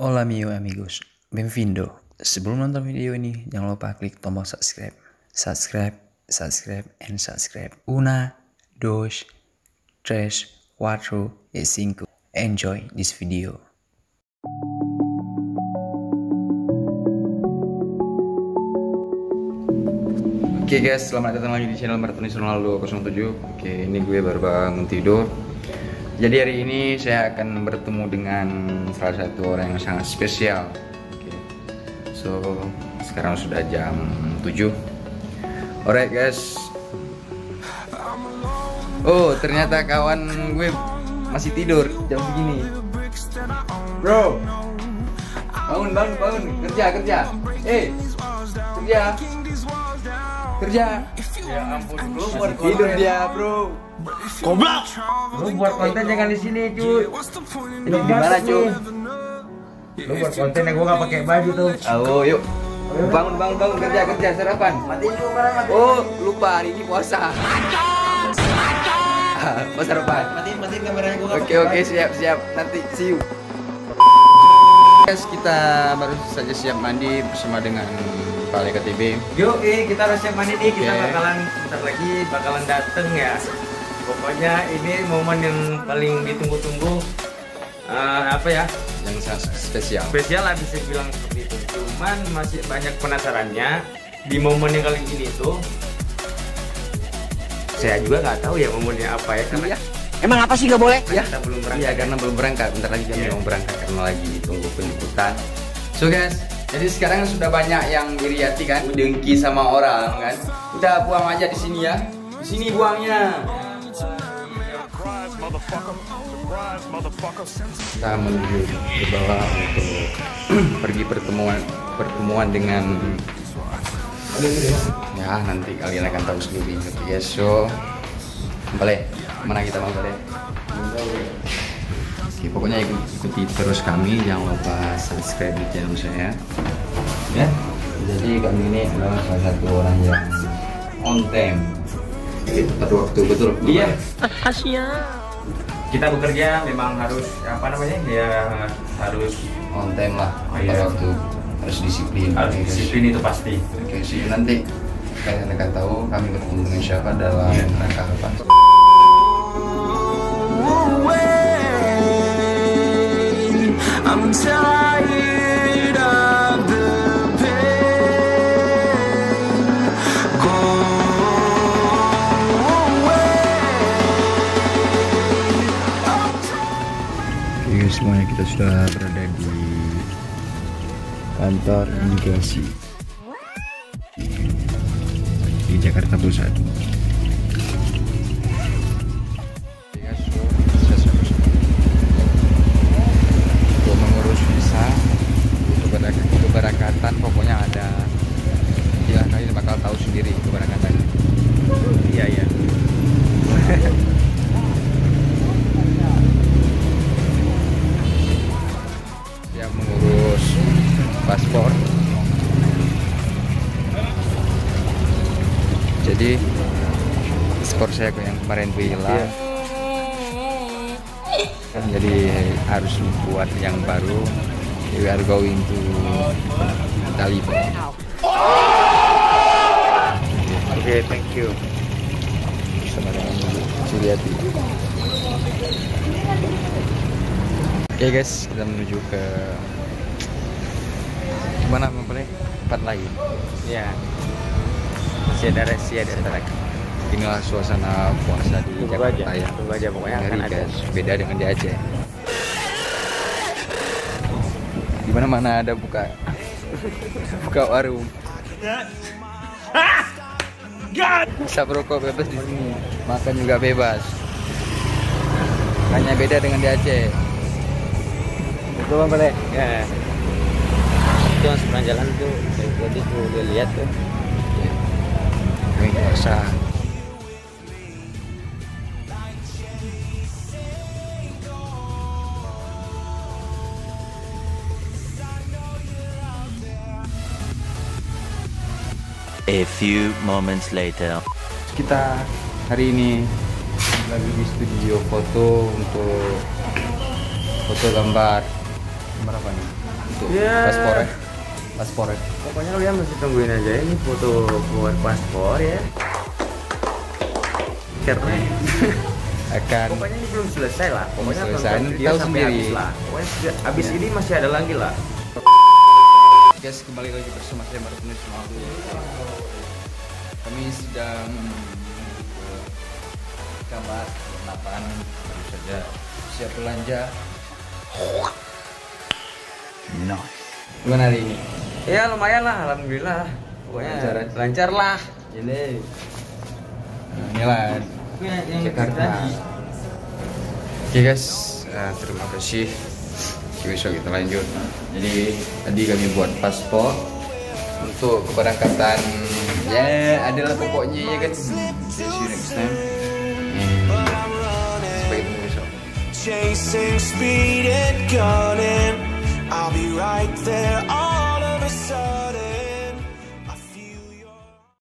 Hola mio amigos, benvindo. Sebelum nonton video ini, jangan lupa klik tombol subscribe. Subscribe, subscribe, and subscribe. Una, dos, tres, cuatro, y cinco. Enjoy this video. Oke guys, selamat datang lagi di channel Martinez Ronaldo 07. Oke, ini gue baru bangun tidur. Jadi hari ini saya akan bertemu dengan salah satu orang yang sangat spesial. Oke. So, sekarang sudah jam 7. Alright guys. Oh, ternyata kawan gue masih tidur jam segini. Bro. Bangun. Kerja. Kerja. Ya ampun, lu buat Tidur konten. dia, bro. Goblok. Lu buat konten jangan di sini, cuy. Ini gimana, cuy? Lu buat konten yang gua enggak pakai baju tuh. Oh, yuk. Bangun kerja sarapan. Matiin dulu barang, matiin. Oh, lupa hari ini puasa. Puasa sarapan. Matiin kameranya gua enggak Oke, siap. Nanti see you. Guys, kita baru saja siap mandi bersama dengan Pak KTB. Yuk, kita harus siap mandi nih. Kita Oke. bentar lagi bakalan dateng ya. Pokoknya ini momen yang paling ditunggu-tunggu. Apa ya? Yang sangat spesial. Spesial lah bisa bilang seperti itu. Cuman masih banyak penasarannya di momen yang kali ini tuh. Saya juga nggak tahu ya momennya apa ya karena Iya. Emang apa sih nggak boleh? Ya, kita belum berangkat. Iya, karena belum berangkat. Bentar lagi kami Iya. mau berangkat karena lagi tunggu penjemputan. So guys, jadi sekarang sudah banyak yang iri hati kan, dengki sama orang kan. Udah buang aja di sini ya. Di sini buangnya. Kita menuju ke bawah untuk pergi pertemuan dengan ya nanti kalian akan tahu sendiri. Oke guys, so boleh mana kita mau boleh. Oke, pokoknya ikuti terus kami, jangan lupa subscribe di channel saya ya. Jadi kami ini adalah salah satu orang yang on time, jadi tepat waktu, betul? Iya. Asia. Kita bekerja memang harus apa namanya ya harus On time lah, Oh, tepat iya. waktu, harus disiplin. harus Oke, guys. disiplin itu pasti. Oke, see you nanti. Kalian akan tahu kami bertemu dengan siapa dalam Iya. rangka apa. I'm tired of the pain. Go Oke guys, semuanya kita sudah berada di kantor imigrasi di Jakarta Pusat. Oke guys, so, sudah untuk mengurus visa untuk keberangkatan, pokoknya ada ya kalian bakal tahu sendiri keberangkatan. Iya. Yang mengurus paspor. Jadi paspor saya yang kemarin hilang, kan jadi harus buat yang baru. We are going to Taliban. Oke, thank you. Bersama dengan Suliati. Oke guys, kita menuju ke mana memperoleh tempat lain. Ya. Masih ada lagi. Inilah suasana puasa di Tunggu Jakarta aja, ya. tunggu aja pokoknya akan Ngeri, ada. guys. Beda dengan di Aceh. Di mana-mana ada buka warung. Bisa berokok bebas di sini, makan juga bebas. Hanya beda dengan di Aceh. Itu Bang boleh. Ya. Itu yang seberang jalan tuh, tadi tuh dia lihat tuh. Ini puasa. A few moments later. Kita hari ini lagi di studio foto untuk foto gambar nomor apa nih? Untuk Ya. paspornya. Pokoknya kalian masih tungguin aja ini foto buat paspor ya. Karena Akan pokoknya ini belum selesai lah. Pokoknya selesai. tonton Nanti video tahu sampai sendiri. habis lah. Pokoknya habis ini masih ada lagi lah. guys, kembali lagi bersama saya Martinus Ronaldo. Kami sedang ke kamar lapangan, baru saja siap belanja. Nice. Gimana hari ini? Ya lumayan lah, alhamdulillah. Pokoknya lancar lah. Ini. Nah, inilah Yang Jakarta. tadi. Oke guys, terima kasih. Besok kita lanjut. Jadi tadi kami buat paspor untuk keberangkatan. Ya, adalah pokoknya ya kan. See you next time. Sampai ketemu besok. chasing speed and gunning. I'll be right there.